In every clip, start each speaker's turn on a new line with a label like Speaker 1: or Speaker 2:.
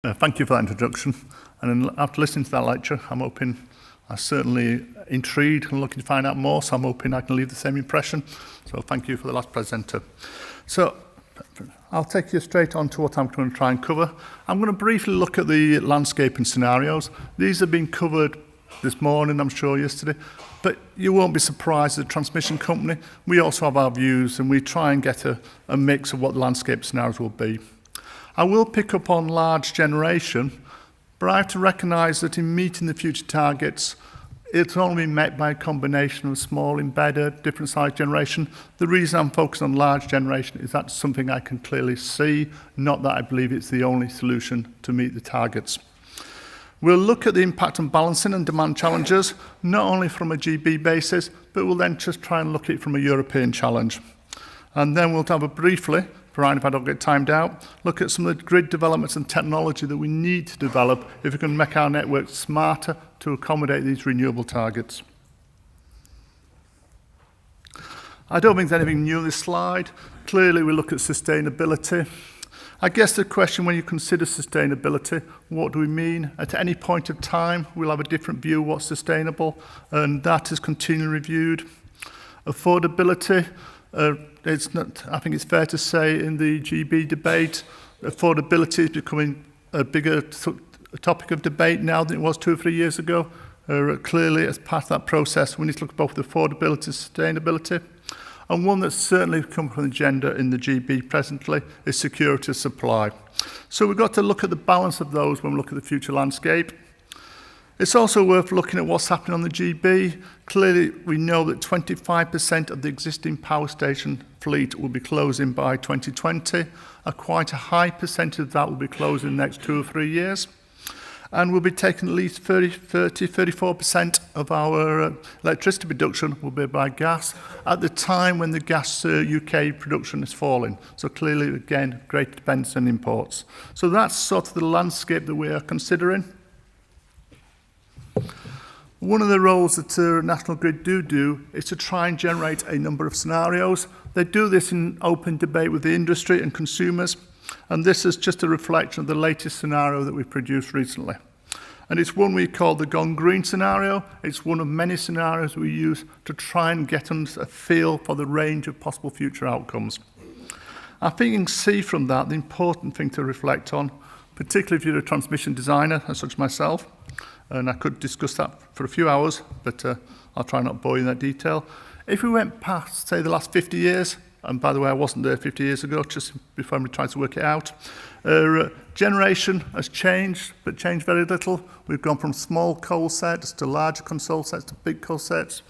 Speaker 1: Thank you for that introduction. And then after listening to that lecture, I'm certainly intrigued and looking to find out more, so I'm hoping I can leave the same impression. So thank you for the last presenter. So I'll take you straight on to what I'm going to try and cover. I'm going to briefly look at the landscaping scenarios. These have been covered this morning, I'm sure yesterday, but you won't be surprised as a transmission company. We also have our views and we try and get a mix of what the landscape scenarios will be. I will pick up on large generation, but I have to recognise that in meeting the future targets, it's only been met by a combination of small, embedded, different size generation. The reason I'm focused on large generation is that's something I can clearly see, not that I believe it's the only solution to meet the targets. We'll look at the impact on balancing and demand challenges, not only from a GB basis, but we'll then just try and look at it from a European challenge. And then we'll have a briefly, provided if I don't get timed out, look at some of the grid developments and technology that we need to develop if we can make our network smarter to accommodate these renewable targets. I don't think there's anything new in this slide. Clearly, we look at sustainability. I guess the question when you consider sustainability, what do we mean? At any point of time, we'll have a different view of what's sustainable, and that is continually reviewed. Affordability, I think it's fair to say in the GB debate, affordability is becoming a bigger topic of debate now than it was 2 or 3 years ago. Clearly, as part of that process, we need to look at both affordability and sustainability. And one that's certainly come from the agenda in the GB presently is security of supply. So we've got to look at the balance of those when we look at the future landscape. It's also worth looking at what's happening on the GB. Clearly, we know that 25% of the existing power station fleet will be closing by 2020. Quite a high percentage of that will be closing in the next 2 or 3 years. And we'll be taking at least 34% of our electricity production will be by gas at the time when the gas UK production is falling. So clearly, again, great dependence on imports. So that's sort of the landscape that we are considering. One of the roles that National Grid do is to try and generate a number of scenarios. They do this in open debate with the industry and consumers, and this is just a reflection of the latest scenario that we've produced recently. And it's one we call the Gone Green scenario. It's one of many scenarios we use to try and get a feel for the range of possible future outcomes. I think you can see from that the important thing to reflect on, particularly if you're a transmission designer, as such myself, and I could discuss that for a few hours, but I'll try not to bore you in that detail. If we went past, say, the last 50 years, and by the way, I wasn't there 50 years ago, just before we tried to work it out, generation has changed, but changed very little. We've gone from small coal sets to larger coal sets to big coal sets.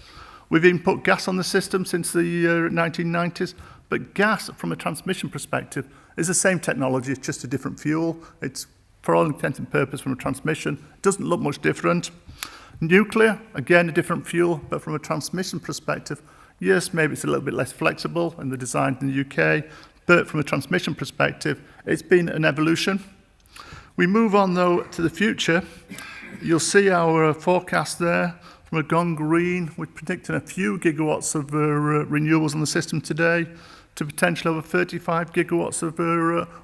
Speaker 1: We've even put gas on the system since the 1990s, but gas, from a transmission perspective, is the same technology, it's just a different fuel. It's, for all intents and purposes, from a transmission, it doesn't look much different. Nuclear, again, a different fuel, but from a transmission perspective, yes, maybe it's a little bit less flexible in the design in the UK, but from a transmission perspective, it's been an evolution. We move on, though, to the future. You'll see our forecast there. From a Gone Green, we're predicting a few gigawatts of renewables on the system today, to potentially over 35 gigawatts of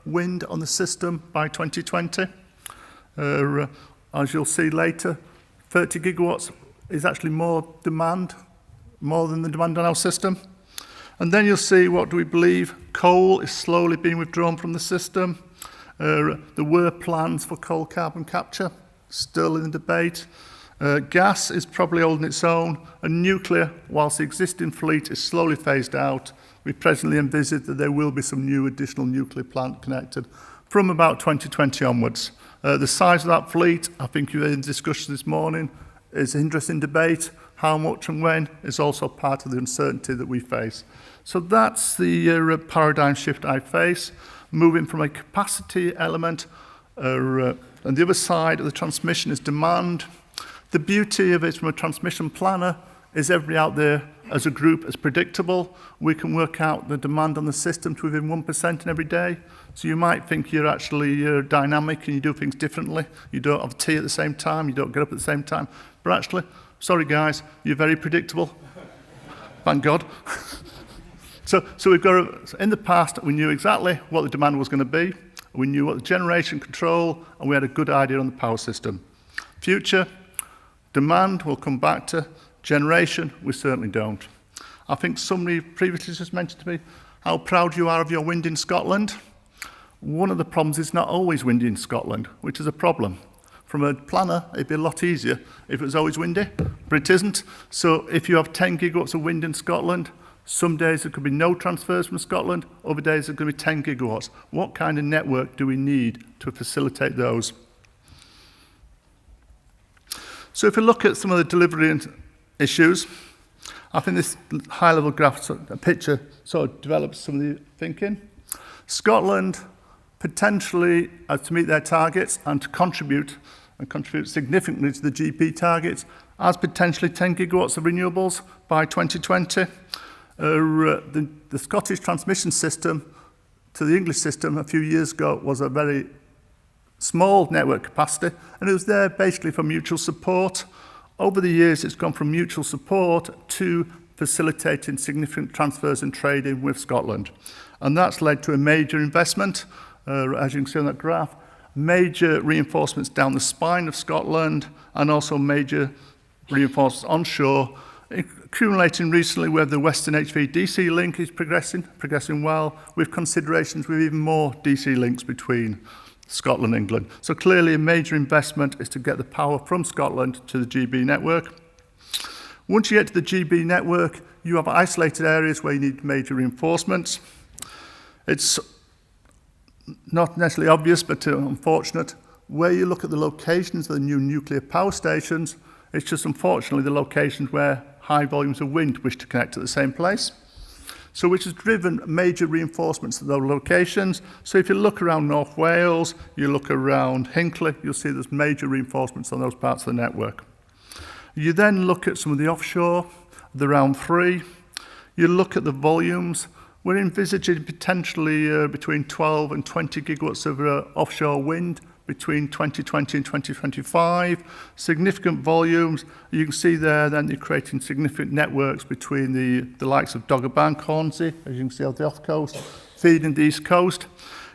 Speaker 1: wind on the system by 2020. As you'll see later, 30 gigawatts is actually more than the demand on our system. And then you'll see, what do we believe? Coal is slowly being withdrawn from the system. There were plans for coal carbon capture, still in the debate. Gas is probably holding its own, and nuclear, whilst the existing fleet is slowly phased out, we presently envisage that there will be some new additional nuclear plant connected from about 2020 onwards. The size of that fleet, I think you've in discussion this morning, is an interesting debate. How much and when is also part of the uncertainty that we face. So that's the paradigm shift I face, moving from a capacity element, and the other side of the transmission is demand. The beauty of it from a transmission planner is everybody out there as a group is predictable. We can work out the demand on the system to within 1% in every day. So you might think you're actually dynamic and you do things differently. You don't have tea at the same time, you don't get up at the same time. But actually, sorry guys, you're very predictable. Thank God. So we've got in the past, we knew exactly what the demand was going to be. We knew what the generation control, and we had a good idea on the power system. Future, demand, we'll come back to. Generation, we certainly don't. I think somebody previously just mentioned to me how proud you are of your wind in Scotland. One of the problems is not always windy in Scotland, which is a problem. From a planner, it'd be a lot easier if it was always windy, but it isn't. So if you have 10 gigawatts of wind in Scotland, some days there could be no transfers from Scotland, other days there could be 10 gigawatts. What kind of network do we need to facilitate those? So if we look at some of the delivery issues, I think this high-level graph, a picture, sort of develops some of the thinking. Scotland, potentially, to meet their targets and to contribute significantly to the GB targets, has potentially 10 gigawatts of renewables by 2020. The Scottish transmission system to the English system a few years ago was a very small network capacity, and it was there basically for mutual support. Over the years, it's gone from mutual support to facilitating significant transfers and trading with Scotland. And that's led to a major investment, as you can see on that graph, major reinforcements down the spine of Scotland, and also major reinforcements onshore, accumulating recently where the Western HV-DC link is progressing well, with considerations with even more DC links between Scotland and England. So clearly a major investment is to get the power from Scotland to the GB network. Once you get to the GB network, you have isolated areas where you need major reinforcements. It's not necessarily obvious, but unfortunate. Where you look at the locations of the new nuclear power stations, it's just unfortunately the locations where high volumes of wind wish to connect at the same place. So which has driven major reinforcements to those locations. So if you look around North Wales, you look around Hinckley, you'll see there's major reinforcements on those parts of the network. You then look at some of the offshore, the round 3. You look at the volumes. We're envisaging potentially between 12 and 20 gigawatts of offshore wind between 2020 and 2025, significant volumes. You can see there then you're creating significant networks between the likes of Dogger Bank, Hornsey, as you can see on the off coast, feeding the east coast.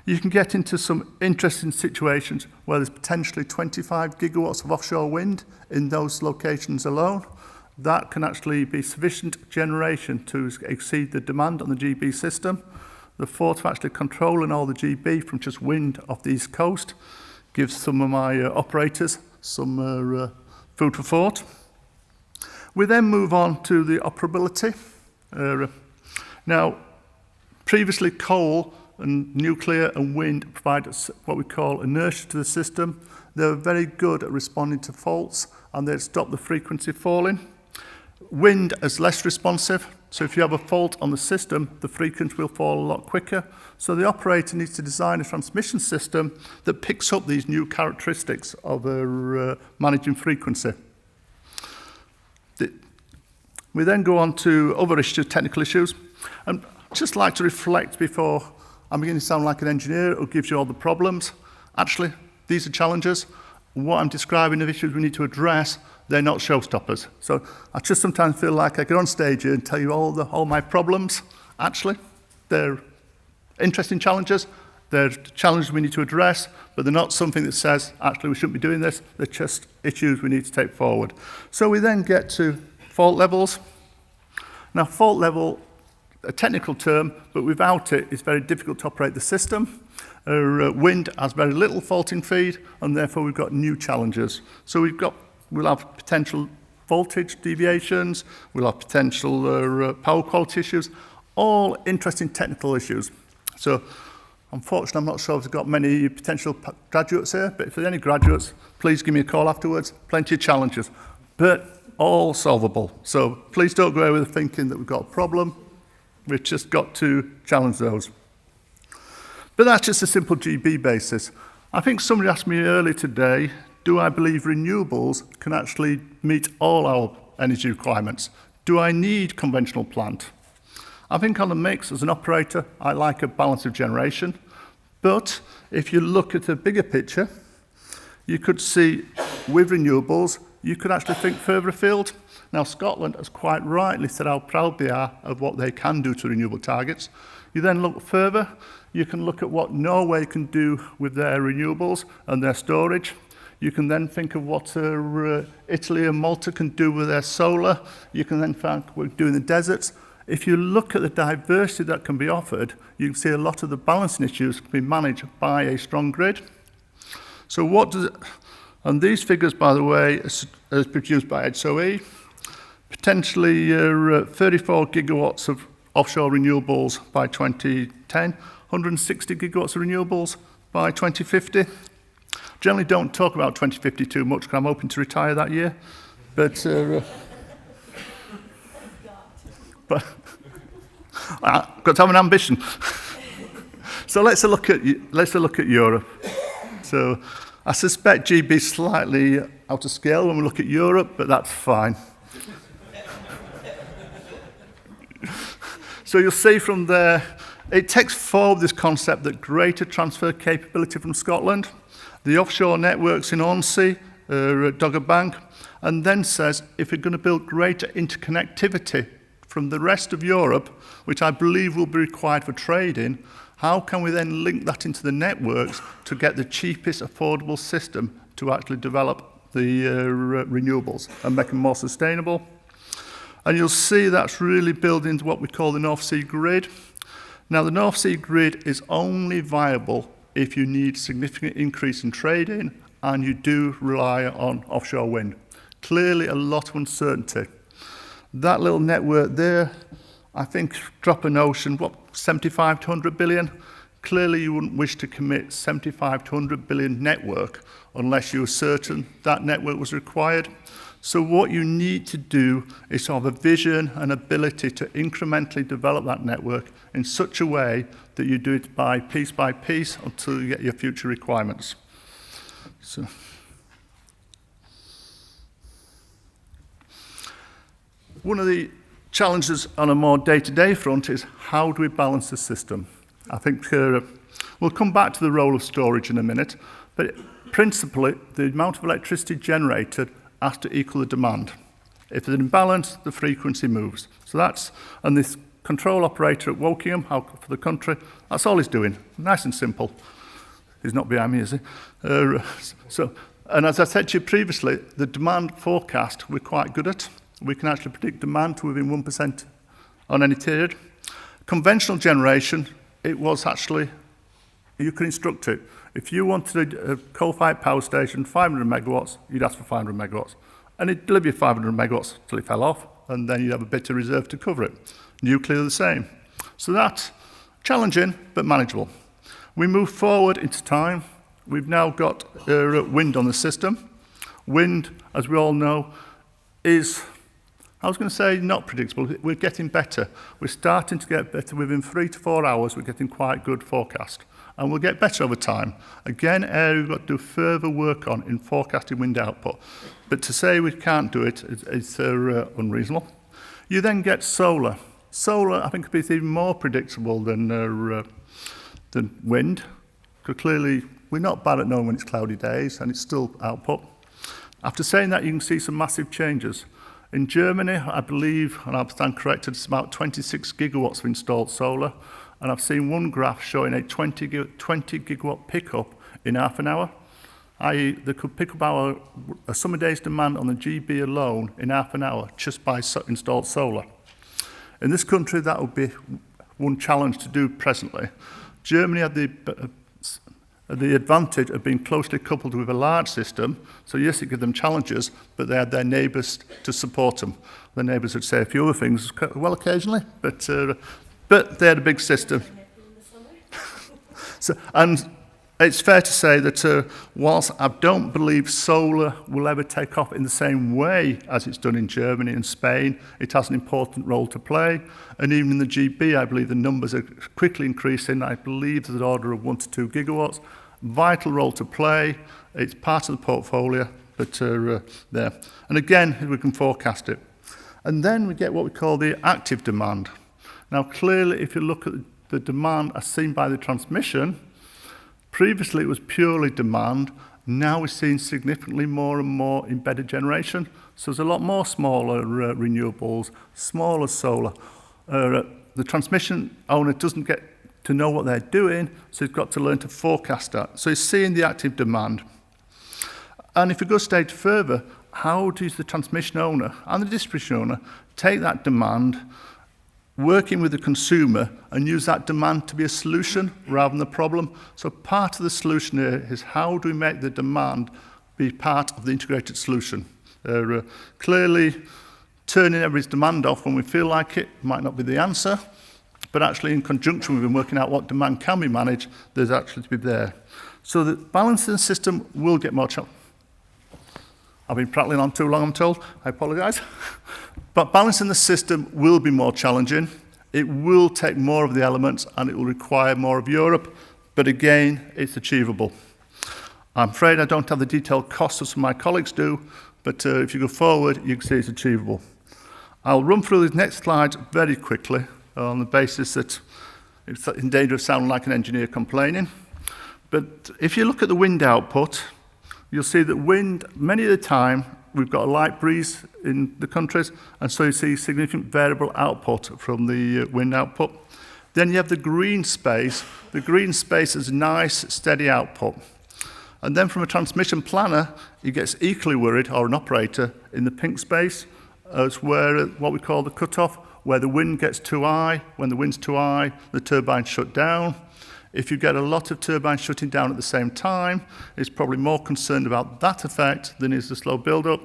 Speaker 1: You can get into some interesting situations where there's potentially 25 gigawatts of offshore wind in those locations alone. That can actually be sufficient generation to exceed the demand on the GB system. The thought of actually controlling all the GB from just wind off the east coast gives some of my operators some food for thought. We then move on to the operability. Now, previously coal and nuclear and wind provide what we call inertia to the system. They're very good at responding to faults, and they stop the frequency falling. Wind is less responsive, so if you have a fault on the system, the frequency will fall a lot quicker. So the operator needs to design a transmission system that picks up these new characteristics of managing frequency. We then go on to other issues, technical issues. And I'd just like to reflect before I'm beginning to sound like an engineer who gives you all the problems. Actually, these are challenges. What I'm describing of issues we need to address, they're not showstoppers. So I just sometimes feel like I get on stage here and tell you all my problems. Actually, they're interesting challenges. They're challenges we need to address, but they're not something that says, actually, we shouldn't be doing this. They're just issues we need to take forward. So we then get to fault levels. Now, fault level, a technical term, but without it, it's very difficult to operate the system. Wind has very little faulting feed, and therefore we've got new challenges. So we'll have potential voltage deviations, we'll have potential power quality issues, all interesting technical issues. So unfortunately, I'm not sure if we've got many potential graduates here, but if there are any graduates, please give me a call afterwards. Plenty of challenges, but all solvable. So please don't go away with thinking that we've got a problem. We've just got to challenge those. But that's just a simple GB basis. I think somebody asked me earlier today, do I believe renewables can actually meet all our energy requirements? Do I need conventional plant? I think on the mix, as an operator, I like a balance of generation. But if you look at the bigger picture, you could see with renewables, you could actually think further afield. Now, Scotland has quite rightly said how proud they are of what they can do to renewable targets. You then look further, you can look at what Norway can do with their renewables and their storage. You can then think of what Italy and Malta can do with their solar. You can then think what we do in the deserts. If you look at the diversity that can be offered, you can see a lot of the balancing issues can be managed by a strong grid. So what does it, and these figures, by the way, is produced by EDSOE, potentially 34 gigawatts of offshore renewables by 2010, 160 gigawatts of renewables by 2050. Generally don't talk about 2050 too much because I'm hoping to retire that year, but I've got to have an ambition. So let's look at Europe. So I suspect GB is slightly out of scale when we look at Europe, but that's fine. So you'll see from there, it takes forward this concept that greater transfer capability from Scotland, the offshore networks in Hornsea, Dogger Bank, and then says if we're going to build greater interconnectivity from the rest of Europe, which I believe will be required for trading, how can we then link that into the networks to get the cheapest affordable system to actually develop the renewables and make them more sustainable? And you'll see that's really building into what we call the North Sea grid. Now, the North Sea grid is only viable if you need significant increase in trading and you do rely on offshore wind. Clearly, a lot of uncertainty. That little network there, I think, drop an ocean, what, 75 to 100 billion? Clearly, you wouldn't wish to commit 75 to 100 billion network unless you were certain that network was required. So what you need to do is to have a vision and ability to incrementally develop that network in such a way that you do it by piece until you get your future requirements. So, one of the challenges on a more day-to-day front is how do we balance the system? I think we'll come back to the role of storage in a minute, but principally the amount of electricity generated has to equal the demand. If there's an imbalance, the frequency moves. So that's, and this control operator at Wokingham for the country, that's all he's doing. Nice and simple. He's not behind me, is he? And as I said to you previously, the demand forecast we're quite good at. We can actually predict demand to within 1% on any period. Conventional generation, it was actually, you can instruct it. If you wanted a coal-fired power station, 500 megawatts, you'd ask for 500 megawatts. And it'd deliver you 500 megawatts till it fell off, and then you'd have a bit of reserve to cover it. Nuclear the same. So that's challenging, but manageable. We move forward into time. We've now got wind on the system. Wind, as we all know, is, I was going to say not predictable. We're getting better. We're starting to get better. Within 3 to 4 hours, we're getting quite good forecast. And we'll get better over time. Again, area we've got to do further work on in forecasting wind output. But to say we can't do it is unreasonable. You then get solar. Solar, I think, could be even more predictable than wind. Because clearly, we're not bad at knowing when it's cloudy days, and it's still output. After saying that, you can see some massive changes. In Germany, I believe, and I'll stand corrected, it's about 26 gigawatts of installed solar. And I've seen one graph showing a 20 gigawatt pickup in half an hour. I.e., they could pick up a summer day's demand on the GB alone in half an hour just by installed solar. In this country, that would be one challenge to do presently. Germany had the advantage of being closely coupled with a large system. So yes, it gave them challenges, but they had their neighbours to support them. The neighbours would say a few other things, well, occasionally, but they had a big system. So, and it's fair to say that whilst I don't believe solar will ever take off in the same way as it's done in Germany and Spain, it has an important role to play. And even in the GB, I believe the numbers are quickly increasing. I believe there's an order of 1 to 2 gigawatts. Vital role to play. It's part of the portfolio, but there. And again, we can forecast it. And then we get what we call the active demand. Now, clearly, if you look at the demand as seen by the transmission, previously it was purely demand. Now we're seeing significantly more and more embedded generation. So there's a lot more smaller renewables, smaller solar. the transmission owner doesn't get to know what they're doing, so he's got to learn to forecast that. So he's seeing the active demand. And if we go a stage further, how does the transmission owner and the distribution owner take that demand, working with the consumer, and use that demand to be a solution rather than the problem? So part of the solution here is how do we make the demand be part of the integrated solution? Clearly, turning everybody's demand off when we feel like it might not be the answer, but actually in conjunction with working out what demand can be managed, there's actually to be there. So the balancing system will get more challenging. I've been prattling on too long, I'm told. I apologise. But balancing the system will be more challenging. It will take more of the elements and it will require more of Europe. But again, it's achievable. I'm afraid I don't have the detailed costs as some of my colleagues do, but if you go forward, you can see it's achievable. I'll run through these next slides very quickly on the basis that it's in danger of sounding like an engineer complaining. But if you look at the wind output, you'll see that wind, many of the time, we've got a light breeze in the countries, and so you see significant variable output from the wind output. Then you have the green space. The green space is nice, steady output. And then from a transmission planner, he gets equally worried, or an operator, in the pink space, as where what we call the cutoff, where the wind gets too high. When the wind's too high, the turbines shut down. If you get a lot of turbines shutting down at the same time, it's probably more concerned about that effect than is the slow build-up.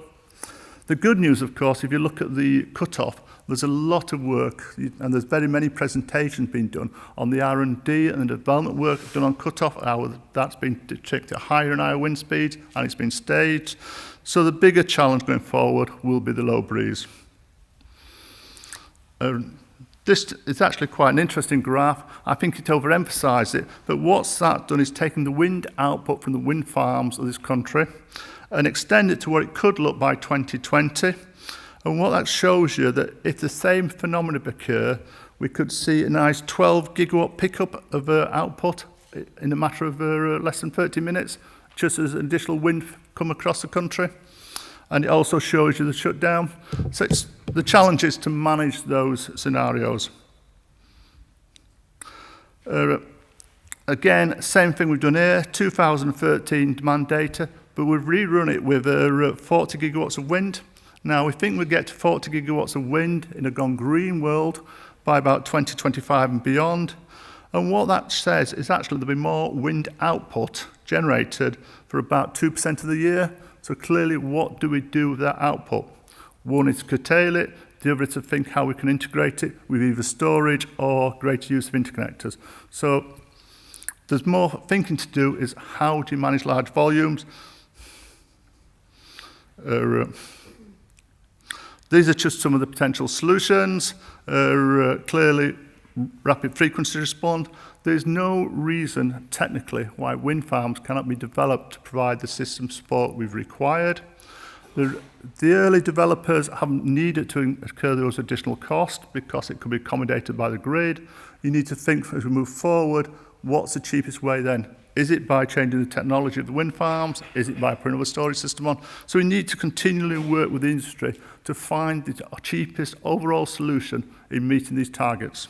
Speaker 1: The good news, of course, if you look at the cut-off, there's a lot of work, and there's very many presentations being done on the R&D and the development work done on cut-off, how that's been checked at higher and higher wind speeds, and it's been staged. So the bigger challenge going forward will be the low breeze. This is actually quite an interesting graph. I think it overemphasised it, but what's that done is taken the wind output from the wind farms of this country and extend it to what it could look by 2020. And what that shows you that if the same phenomena occur, we could see a nice 12 gigawatt pickup of output in a matter of less than 30 minutes, just as additional wind come across the country. And it also shows you the shutdown. So the challenge is to manage those scenarios. Again, same thing we've done here, 2013 demand data, but we've rerun it with 40 gigawatts of wind. Now, we think we'll get to 40 gigawatts of wind in a gone green world by about 2025 and beyond. And what that says is actually there'll be more wind output generated for about 2% of the year. So clearly, what do we do with that output? One is to curtail it, the other is to think how we can integrate it with either storage or greater use of interconnectors. So there's more thinking to do is how do you manage large volumes? These are just some of the potential solutions. Clearly, rapid frequency response. There's no reason, technically, why wind farms cannot be developed to provide the system support we've required. The early developers haven't needed to incur those additional costs because it could be accommodated by the grid. You need to think, as we move forward, what's the cheapest way then? Is it by changing the technology of the wind farms? Is it by putting another storage system on? So we need to continually work with the industry to find the cheapest overall solution in meeting these targets.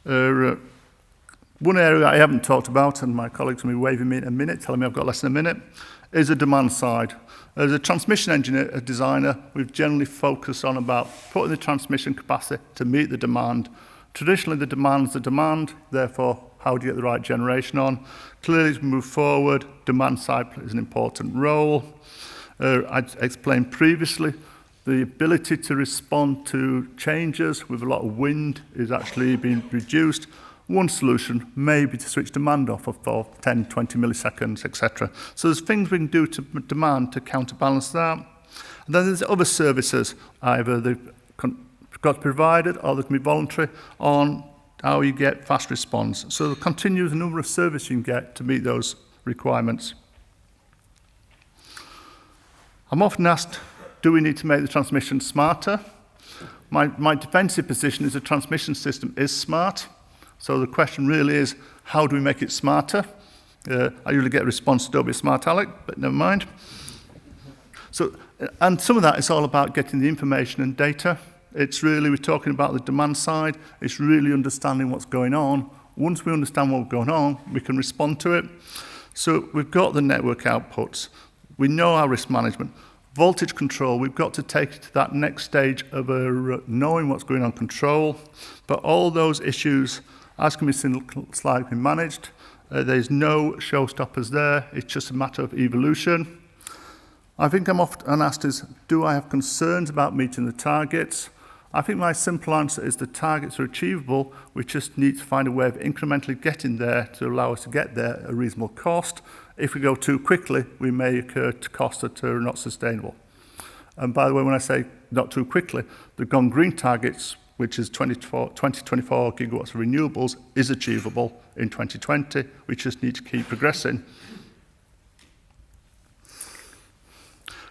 Speaker 1: One area I haven't talked about, and my colleagues will be waving me in a minute, telling me I've got less than a minute, is the demand side. As a transmission engineer, a designer, we've generally focused on about putting the transmission capacity to meet the demand. Traditionally, the demand's the demand, therefore, how do you get the right generation on? Clearly, as we move forward, demand side plays an important role. I explained previously, the ability to respond to changes with a lot of wind is actually being reduced. One solution may be to switch demand off for 10, 20 milliseconds, etc. So there's things we can do to demand to counterbalance that. And then there's other services, either they've got to be provided or they can be voluntary on how you get fast response. So there continues a number of services you can get to meet those requirements. I'm often asked, do we need to make the transmission smarter? My defensive position is the transmission system is smart. So the question really is, how do we make it smarter? I usually get a response, don't be smart, Alec, but never mind. So, and some of that is all about getting the information and data. It's really, we're talking about the demand side. It's really understanding what's going on. Once we understand what's going on, we can respond to it. So we've got the network outputs. We know our risk management. Voltage control, we've got to take it to that next stage of knowing what's going on control. But all those issues, as can be slightly managed, there's no showstoppers there. It's just a matter of evolution. I think I'm often asked is, do I have concerns about meeting the targets? I think my simple answer is the targets are achievable. We just need to find a way of incrementally getting there to allow us to get there at a reasonable cost. If we go too quickly, we may incur costs that are not sustainable. And by the way, when I say not too quickly, the Gone Green targets, which is 24 gigawatts of renewables, is achievable in 2020. We just need to keep progressing.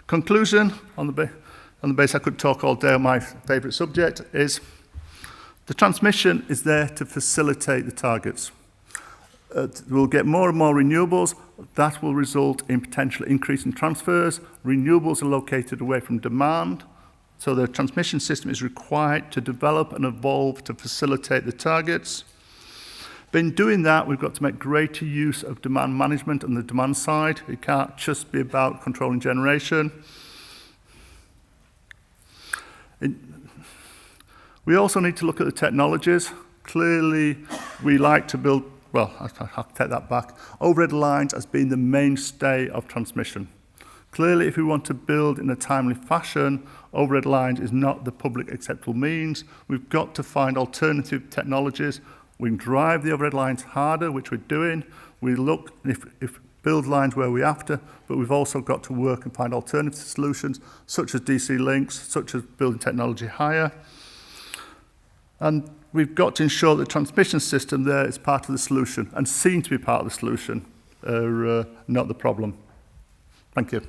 Speaker 1: Conclusion on the base, I could talk all day on my favourite subject, is the transmission is there to facilitate the targets. We'll get more and more renewables. That will result in potential increase in transfers. Renewables are located away from demand, so the transmission system is required to develop and evolve to facilitate the targets. But in doing that, we've got to make greater use of demand management on the demand side. It can't just be about controlling generation. We also need to look at the technologies. Clearly, we like to build, well, I'll take that back. Overhead lines has been the mainstay of transmission. Clearly, if we want to build in a timely fashion, overhead lines is not the public acceptable means. We've got to find alternative technologies. We can drive the overhead lines harder, which we're doing. We look if build lines where we have to, but we've also got to work and find alternative solutions, such as DC links, such as building technology higher. And we've got to ensure the transmission system there is part of the solution and seen to be part of the solution, not the problem. Thank you.